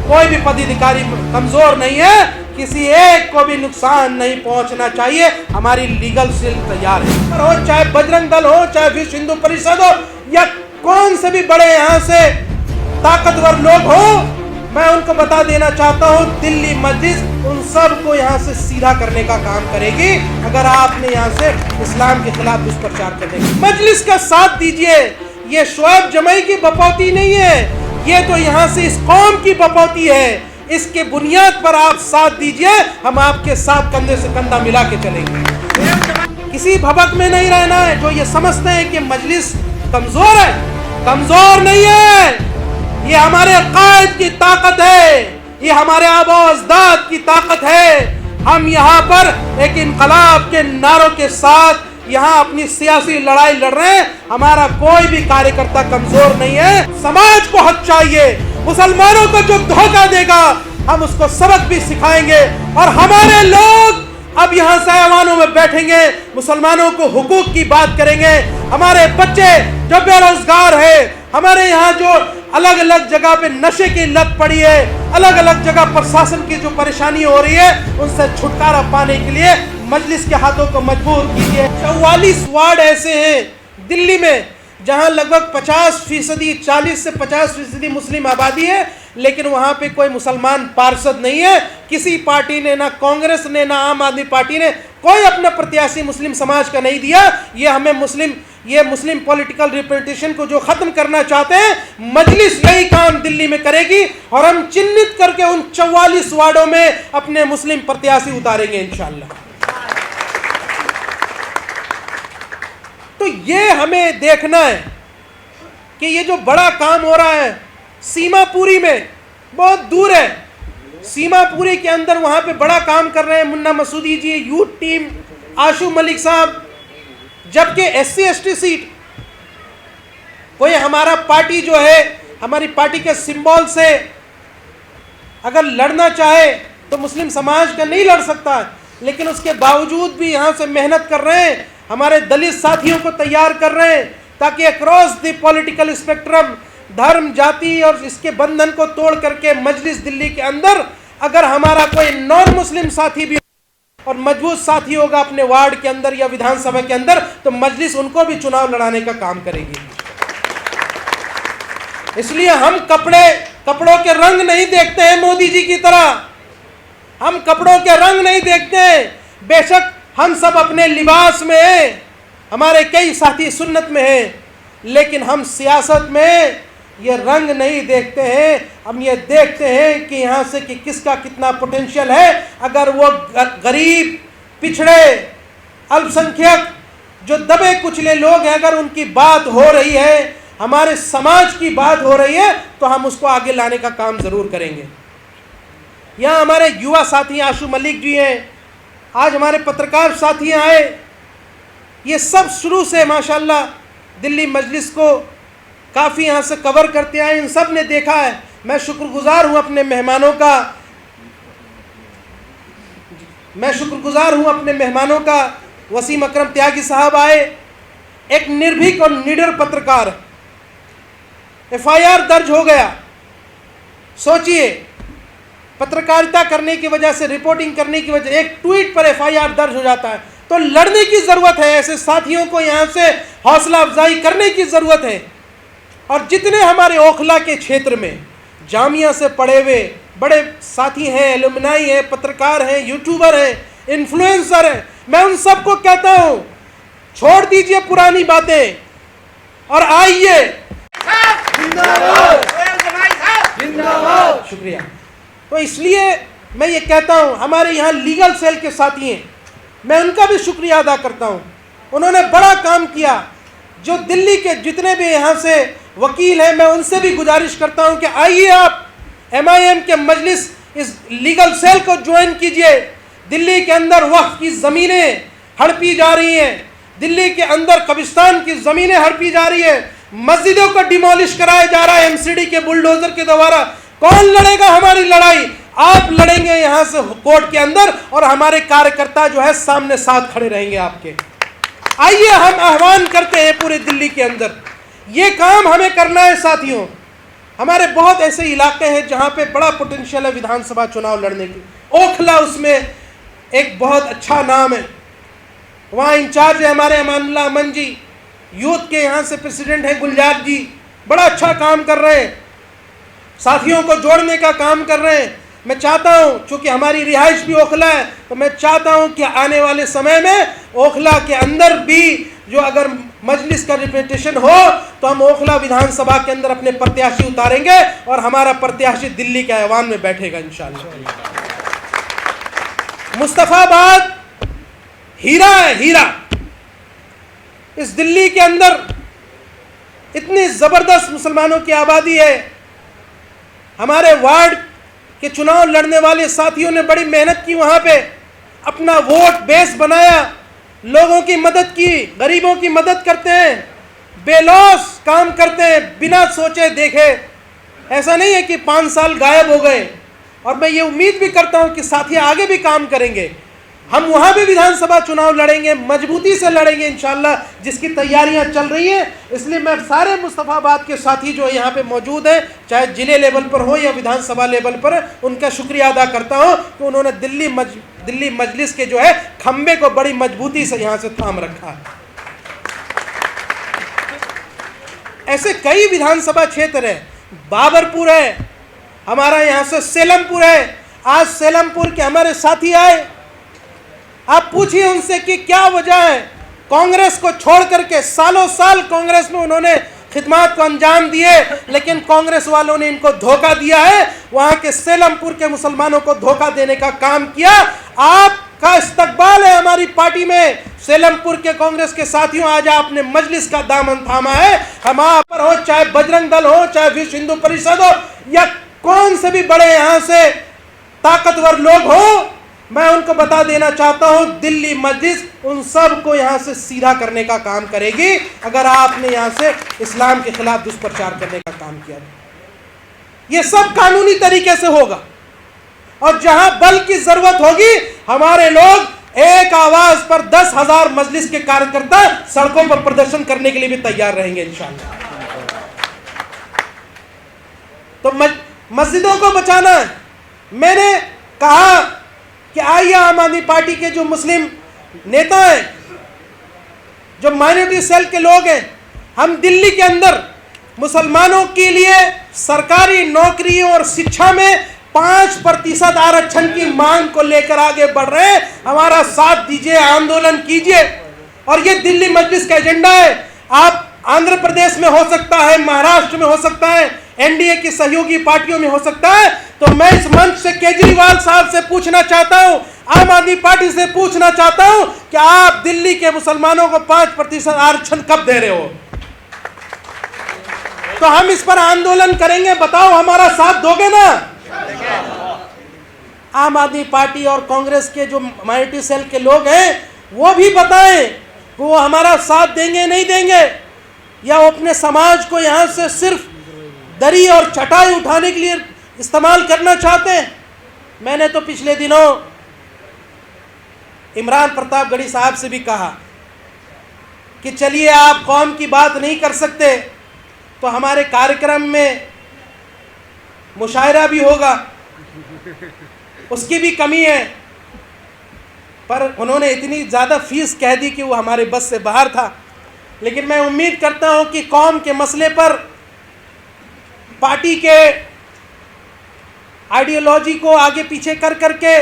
कोई भी पदाधिकारी कमजोर नहीं है, किसी एक को भी नुकसान नहीं पहुंचना चाहिए। हमारी लीगल सेल तैयार है, हो चाहे बजरंग दल हो, चाहे विश्व हिंदू परिषद हो, या कौन से भी बड़े यहाँ से ताकतवर लोग हो, मैं उनको बता देना चाहता हूँ, दिल्ली मजलिस उन सब को यहाँ से सीधा करने का काम करेगी अगर आपने यहाँ से इस्लाम के खिलाफ दुष्प्रचार करने की। मजलिस का साथ दीजिए। ये शोएब जमाई की बपौती नहीं है, ये तो यहाँ से इस कौम की बपौती है। इसके बुनियाद पर आप साथ दीजिए, हम आपके साथ कंधे से कंधा मिला के चलेंगे। किसी भबक में नहीं रहना है। जो ये समझते हैं कि मजलिस कमजोर है, कमजोर नहीं है। ये हमारे कायद की ताकत है, ये हमारे आबा अजदाद की ताकत है। हम यहाँ पर एक इनकलाब के नारों के साथ यहाँ अपनी सियासी लड़ाई लड़ रहे हैं। हमारा कोई भी कार्यकर्ता कमजोर नहीं है। समाज को हक चाहिए। मुसलमानों को जो धोखा देगा हम उसको सबक भी सिखाएंगे। और हमारे लोग अब यहाँ से ऐवानों में बैठेंगे, मुसलमानों को हुकूक की बात करेंगे। हमारे बच्चे जो बेरोजगार है, हमारे यहाँ जो अलग अलग जगह पे नशे की लत पड़ी है, अलग अलग जगह प्रशासन की जो परेशानी हो रही है, उनसे छुटकारा पाने के लिए मजलिस के हाथों को मजबूर कीजिए। 44 वार्ड ऐसे हैं दिल्ली में जहां लगभग 50%, 40 से 50% मुस्लिम आबादी है, लेकिन वहां पे कोई मुसलमान पार्षद नहीं है। किसी पार्टी ने, ना कांग्रेस ने, ना आम आदमी पार्टी ने कोई अपना प्रत्याशी मुस्लिम समाज का नहीं दिया। ये मुस्लिम पॉलिटिकल रिप्रेजेंटेशन को जो खत्म करना चाहते हैं, मजलिस यही काम दिल्ली में करेगी और हम चिन्हित करके उन 44 वार्डों में अपने मुस्लिम प्रत्याशी उतारेंगे इंशाअल्लाह। तो ये हमें देखना है कि ये जो बड़ा काम हो रहा है सीमापुरी में, बहुत दूर है, सीमापुरी के अंदर वहां पे बड़ा काम कर रहे हैं मुन्ना मसूदी जी, यूथ टीम, आशू मलिक साहब। जबकि SC ST सीट कोई हमारा पार्टी जो है, हमारी पार्टी के सिंबल से अगर लड़ना चाहे तो मुस्लिम समाज का नहीं लड़ सकता, लेकिन उसके बावजूद भी यहाँ से मेहनत कर रहे हैं। हमारे दलित साथियों को तैयार कर रहे हैं ताकि अक्रॉस द पॉलिटिकल स्पेक्ट्रम, धर्म, जाति और इसके बंधन को तोड़ करके मजलिस दिल्ली के अंदर अगर हमारा कोई नॉन मुस्लिम साथी भी और मजबूत साथी होगा अपने वार्ड के अंदर या विधानसभा के अंदर, तो मजलिस उनको भी चुनाव लड़ाने का काम करेगी। इसलिए हम कपड़ों के रंग नहीं देखते हैं मोदी जी की तरह। हम कपड़ों के रंग नहीं देखते हैं। बेशक हम सब अपने लिबास में हैं, हमारे कई साथी सुन्नत में हैं, लेकिन हम सियासत में ये रंग नहीं देखते हैं। हम ये देखते हैं कि यहाँ से कि किसका कितना पोटेंशियल है। अगर वो गरीब, पिछड़े, अल्पसंख्यक, जो दबे कुचले लोग हैं, अगर उनकी बात हो रही है, हमारे समाज की बात हो रही है, तो हम उसको आगे लाने का काम ज़रूर करेंगे। यहाँ हमारे युवा साथी आशू मलिक जी हैं, आज हमारे पत्रकार साथी आए। ये सब शुरू से माशाल्लाह दिल्ली मजलिस को काफ़ी यहाँ से कवर करते आए, इन सब ने देखा है। मैं शुक्रगुजार हूँ अपने मेहमानों का। वसीम अकरम त्यागी साहब आए, एक निर्भीक और निडर पत्रकार। FIR दर्ज हो गया। सोचिए, पत्रकारिता करने की वजह से, रिपोर्टिंग करने की वजह, एक ट्वीट पर FIR दर्ज हो जाता है। तो लड़ने की ज़रूरत है, ऐसे साथियों को यहाँ से हौसला अफजाई करने की ज़रूरत है। और जितने हमारे ओखला के क्षेत्र में जामिया से पढ़े हुए बड़े साथी हैं, एलुमनाई हैं, पत्रकार हैं, यूट्यूबर हैं, इन्फ्लुएंसर हैं, मैं उन सबको कहता हूँ, छोड़ दीजिए पुरानी बातें और आइए। शुक्रिया। तो इसलिए मैं ये कहता हूँ, हमारे यहाँ लीगल सेल के साथी हैं, मैं उनका भी शुक्रिया अदा करता हूँ। उन्होंने बड़ा काम किया। जो दिल्ली के जितने भी यहाँ से वकील हैं, मैं उनसे भी गुजारिश करता हूँ कि आइए आप MIM के मजलिस इस लीगल सेल को ज्वाइन कीजिए। दिल्ली के अंदर वक्फ की ज़मीनें हड़पी जा रही हैं, दिल्ली के अंदर कब्रिस्तान की ज़मीनें हड़पी जा रही है, मस्जिदों को डिमोलिश कराया जा रहा है MCD के बुलडोजर के द्वारा। कौन लड़ेगा हमारी लड़ाई? आप लड़ेंगे यहाँ से कोर्ट के अंदर, और हमारे कार्यकर्ता जो है सामने साथ खड़े रहेंगे आपके। आइए, हम आह्वान करते हैं पूरे दिल्ली के अंदर, ये काम हमें करना है साथियों। हमारे बहुत ऐसे इलाके हैं जहाँ पे बड़ा पोटेंशियल है विधानसभा चुनाव लड़ने की। ओखला उसमें एक बहुत अच्छा नाम है, वहाँ इंचार्ज है हमारे अमानुल्लाह अमन जी, यूथ के यहाँ से प्रेसिडेंट है गुलजार जी, बड़ा अच्छा काम कर रहे हैं, साथियों को जोड़ने का काम कर रहे हैं। मैं चाहता हूँ, चूँकि हमारी रिहाइश भी ओखला है, तो मैं चाहता हूँ कि आने वाले समय में ओखला के अंदर भी जो अगर मजलिस का रिप्रेजेंटेशन हो तो हम ओखला विधानसभा के अंदर अपने प्रत्याशी उतारेंगे और हमारा प्रत्याशी दिल्ली के ऐवान में बैठेगा इंशाअल्लाह। मुस्तफाबाद हीरा है, हीरा। इस दिल्ली के अंदर इतनी जबरदस्त मुसलमानों की आबादी है। हमारे वार्ड के चुनाव लड़ने वाले साथियों ने बड़ी मेहनत की, वहां पे अपना वोट बेस बनाया, लोगों की मदद की, गरीबों की मदद करते हैं, बेलौस काम करते हैं, बिना सोचे देखे। ऐसा नहीं है कि 5 साल गायब हो गए। और मैं ये उम्मीद भी करता हूं कि साथी आगे भी काम करेंगे। हम वहाँ भी विधानसभा चुनाव लड़ेंगे, मजबूती से लड़ेंगे इंशाअल्लाह, जिसकी तैयारियां चल रही हैं। इसलिए मैं सारे मुस्तफाबाद के साथी जो यहाँ पे मौजूद हैं, चाहे जिले लेवल पर हो या विधानसभा लेवल पर, उनका शुक्रिया अदा करता हूँ कि उन्होंने दिल्ली मजलिस के जो है खंबे को बड़ी मजबूती से यहाँ से थाम रखा है। ऐसे कई विधानसभा क्षेत्र है, बाबरपुर है, हमारा यहाँ से सेलमपुर है। आज सेलमपुर के हमारे साथी आए, आप पूछिए उनसे कि क्या वजह है, कांग्रेस को छोड़ करके सालों साल कांग्रेस में उन्होंने खिदमत को अंजाम दिए, लेकिन कांग्रेस वालों ने इनको धोखा दिया है। वहां के सेलमपुर के मुसलमानों को धोखा देने का काम किया। आपका इस्तकबाल है हमारी पार्टी में। सेलमपुर के कांग्रेस के साथियों, आज आपने मजलिस का दामन थामा है। हम आप पर हो, चाहे बजरंग दल हो, चाहे विश्व हिंदू परिषद हो, या कौन से भी बड़े यहाँ से ताकतवर लोग हो, मैं उनको बता देना चाहता हूं, दिल्ली मजलिस उन सब को यहां से सीधा करने का काम करेगी अगर आपने यहां से इस्लाम के खिलाफ दुष्प्रचार करने का काम किया। ये सब कानूनी तरीके से होगा, और जहां बल की जरूरत होगी, हमारे लोग एक आवाज पर 10,000 मजलिस के कार्यकर्ता सड़कों पर प्रदर्शन करने के लिए भी तैयार रहेंगे इंशाअल्लाह। तो मस्जिदों को बचाना है। मैंने कहा कि आइए आम आदमी पार्टी के जो मुस्लिम नेता हैं, जो माइनॉरिटी सेल के लोग हैं, हम दिल्ली के अंदर मुसलमानों के लिए सरकारी नौकरियों और शिक्षा में 5% आरक्षण की मांग को लेकर आगे बढ़ रहे हैं। हमारा साथ दीजिए, आंदोलन कीजिए। और ये दिल्ली मजलिस का एजेंडा है। आप आंध्र प्रदेश में हो सकता है, महाराष्ट्र में हो सकता है, एनडीए की सहयोगी पार्टियों में हो सकता है। तो मैं इस मंच से केजरीवाल साहब से पूछना चाहता हूं, आम आदमी पार्टी से पूछना चाहता हूं कि आप दिल्ली के मुसलमानों को 5% आरक्षण कब दे रहे हो? तो हम इस पर आंदोलन करेंगे। बताओ, हमारा साथ दोगे ना? आम आदमी पार्टी और कांग्रेस के जो माइनॉरिटी सेल के लोग हैं, वो भी बताएं वो हमारा साथ देंगे नहीं देंगे, या वो अपने समाज को यहां से सिर्फ दरी और चटाई उठाने के लिए इस्तेमाल करना चाहते हैं। मैंने तो पिछले दिनों इमरान प्रतापगढ़ी साहब से भी कहा कि चलिए, आप कौम की बात नहीं कर सकते तो हमारे कार्यक्रम में मुशायरा भी होगा, उसकी भी कमी है। पर उन्होंने इतनी ज़्यादा फीस कह दी कि वो हमारे बस से बाहर था। लेकिन मैं उम्मीद करता हूं कि कौम के मसले पर पार्टी के आइडियोलॉजी को आगे पीछे कर करके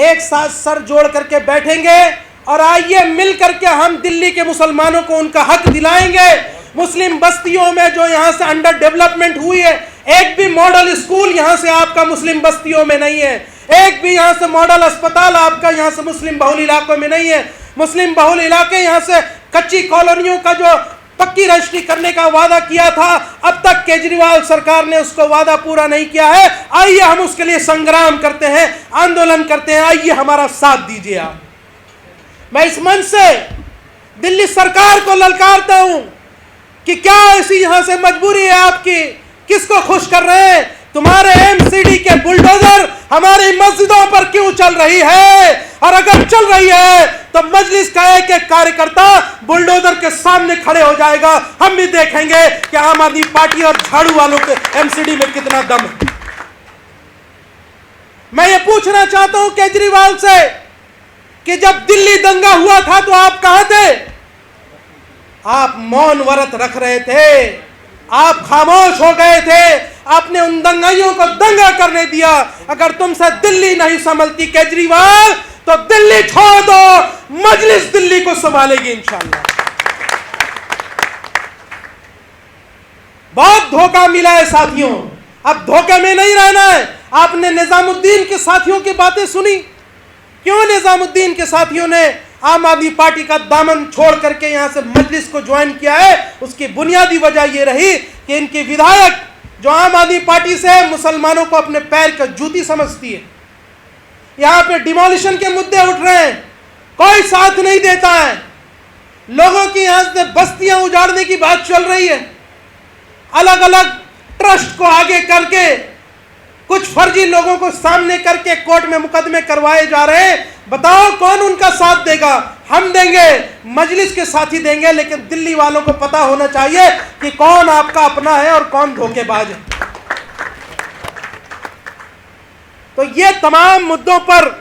एक साथ सर जोड़ करके बैठेंगे, और आइए मिल करके हम दिल्ली के मुसलमानों को उनका हक दिलाएंगे। मुस्लिम बस्तियों में जो यहाँ से अंडर डेवलपमेंट हुई है, एक भी मॉडल स्कूल यहाँ से आपका मुस्लिम बस्तियों में नहीं है, एक भी यहाँ से मॉडल अस्पताल आपका यहाँ से मुस्लिम बहुल इलाकों में नहीं है। मुस्लिम बहुल इलाके यहाँ से कच्ची कॉलोनियों का जो पक्की रजिस्ट्री करने का वादा किया था, अब तक केजरीवाल सरकार ने उसको वादा पूरा नहीं किया है। आइए हम उसके लिए संग्राम करते हैं, आंदोलन करते हैं। आइए हमारा साथ दीजिए आप। मैं इस मंच से दिल्ली सरकार को ललकारता हूं कि क्या ऐसी यहां से मजबूरी है आपकी? किसको खुश कर रहे हैं? तुम्हारे एमसीडी के बुलडोजर हमारी मस्जिदों पर क्यों चल रही है? और अगर चल रही है तो मजलिस का एक एक कार्यकर्ता बुलडोजर के सामने खड़े हो जाएगा। हम भी देखेंगे कि आम आदमी पार्टी और झाड़ू वालों के एमसीडी में कितना दम है। मैं ये पूछना चाहता हूं केजरीवाल से कि जब दिल्ली दंगा हुआ था तो आप कहां थे? आप मौन व्रत रख रहे थे, आप खामोश हो गए थे, आपने उन दंगाइयों को दंगा करने दिया। अगर तुमसे दिल्ली नहीं संभलती केजरीवाल तो दिल्ली छोड़ दो, मजलिस दिल्ली को संभालेगी इंशाअल्लाह। बहुत धोखा मिला है साथियों, अब धोखे में नहीं रहना है। आपने निजामुद्दीन के साथियों की बातें सुनी, क्यों निजामुद्दीन के साथियों ने आम आदमी पार्टी का दामन छोड़ करके यहां से मजलिस को ज्वाइन किया है? उसकी बुनियादी वजह यह रही कि इनके विधायक जो आम आदमी पार्टी से मुसलमानों को अपने पैर का जूती समझती है, यहां पे डिमोलिशन के मुद्दे उठ रहे हैं, कोई साथ नहीं देता है। लोगों की यहां से बस्तियां उजाड़ने की बात चल रही है, अलग अलग ट्रस्ट को आगे करके कुछ फर्जी लोगों को सामने करके कोर्ट में मुकदमे करवाए जा रहे हैं। बताओ कौन उनका साथ देगा? हम देंगे, मजलिस के साथी देंगे, लेकिन दिल्ली वालों को पता होना चाहिए कि कौन आपका अपना है और कौन धोखेबाज है। तो ये तमाम मुद्दों पर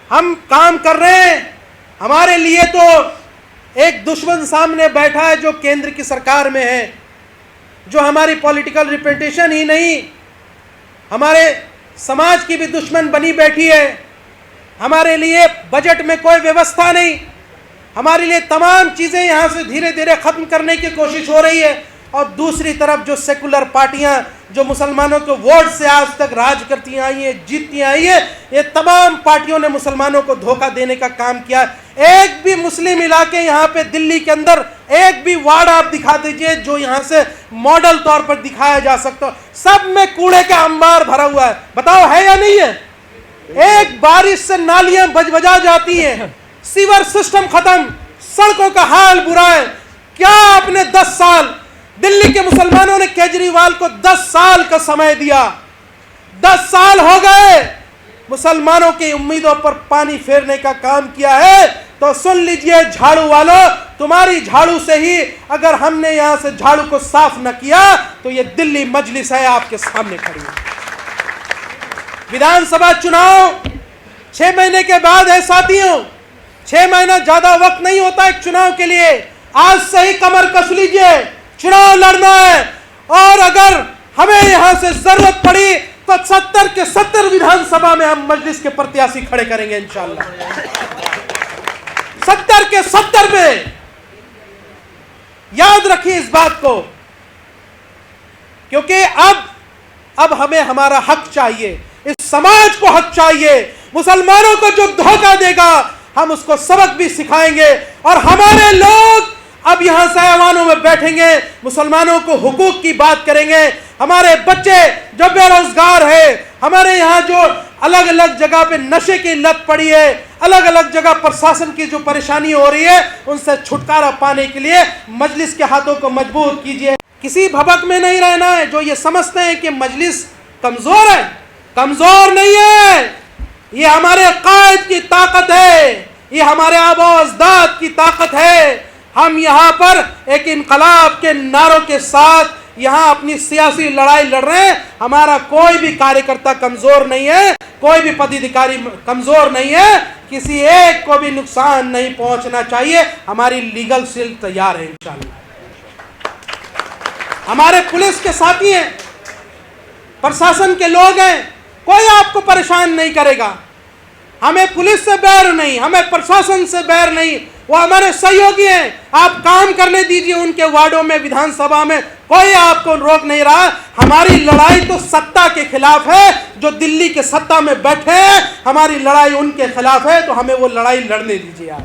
हम काम कर रहे हैं। हमारे लिए तो एक दुश्मन सामने बैठा है जो केंद्र की सरकार में है, जो हमारी पॉलिटिकल रिप्रेजेंटेशन ही नहीं, हमारे समाज की भी दुश्मन बनी बैठी है। हमारे लिए बजट में कोई व्यवस्था नहीं, हमारे लिए तमाम चीज़ें यहाँ से धीरे धीरे ख़त्म करने की कोशिश हो रही है। और दूसरी तरफ जो सेकुलर पार्टियाँ जो मुसलमानों के वोट से आज तक राज करती आई हैं, जीतती आई हैं, ये तमाम पार्टियों ने मुसलमानों को धोखा देने का काम किया। एक भी मुस्लिम इलाके यहाँ पे दिल्ली के अंदर एक भी वार्ड आप दिखा दीजिए जो यहाँ से मॉडल तौर पर दिखाया जा सकता हो, सब में कूड़े का अंबार भरा हुआ है। बताओ है या नहीं है? एक बारिश से नालियां बजबजा जाती हैं, सीवर सिस्टम खत्म, सड़कों का हाल बुरा है। क्या आपने 10 साल दिल्ली के मुसलमानों ने केजरीवाल को 10 साल का समय दिया, 10 साल हो गए, मुसलमानों की उम्मीदों पर पानी फेरने का काम किया है। तो सुन लीजिए झाड़ू वालों, तुम्हारी झाड़ू से ही अगर हमने यहां से झाड़ू को साफ न किया तो ये दिल्ली मजलिस है आपके सामने खड़ी है। विधानसभा चुनाव 6 महीने के बाद है साथियों, 6 महीना ज्यादा वक्त नहीं होता एक चुनाव के लिए। आज से ही कमर कस लीजिए, चुनाव लड़ना है। और अगर हमें यहां से जरूरत पड़ी तो 70 के 70 विधानसभा में हम मजलिस के प्रत्याशी खड़े करेंगे इंशाअल्लाह, 70 के 70 में। याद रखिए इस बात को, क्योंकि अब हमें हमारा हक चाहिए, इस समाज को हक चाहिए। मुसलमानों को जो धोखा देगा हम उसको सबक भी सिखाएंगे। और हमारे लोग अब यहां से ऐवानों में बैठेंगे, मुसलमानों को हुकूक की बात करेंगे। हमारे बच्चे जो बेरोजगार है, हमारे यहाँ जो अलग अलग जगह पे नशे की लत पड़ी है, अलग अलग जगह प्रशासन की जो परेशानी हो रही है, उनसे छुटकारा पाने के लिए मजलिस के हाथों को मजबूत कीजिए। किसी भभक में नहीं रहना है। जो ये समझते हैं कि मजलिस कमजोर है, कमजोर नहीं है। ये हमारे कायद की ताकत है, ये हमारे आबा अजदाद की ताकत है। हम यहाँ पर एक इनकलाब के नारों के साथ यहाँ अपनी सियासी लड़ाई लड़ रहे हैं। हमारा कोई भी कार्यकर्ता कमजोर नहीं है, कोई भी पदाधिकारी कमजोर नहीं है, किसी एक को भी नुकसान नहीं पहुंचना चाहिए। हमारी लीगल सेल तैयार है इंशाअल्लाह। हमारे पुलिस के साथी हैं, प्रशासन के लोग हैं, कोई आपको परेशान नहीं करेगा। हमें पुलिस से बैर नहीं, हमें प्रशासन से बैर नहीं, वो हमारे सहयोगी हैं। आप काम करने दीजिए उनके वार्डों में, विधानसभा में, कोई आपको रोक नहीं रहा। हमारी लड़ाई तो सत्ता के खिलाफ है, जो दिल्ली के सत्ता में बैठे हैं। हमारी लड़ाई उनके खिलाफ है, तो हमें वो लड़ाई लड़ने दीजिए आप।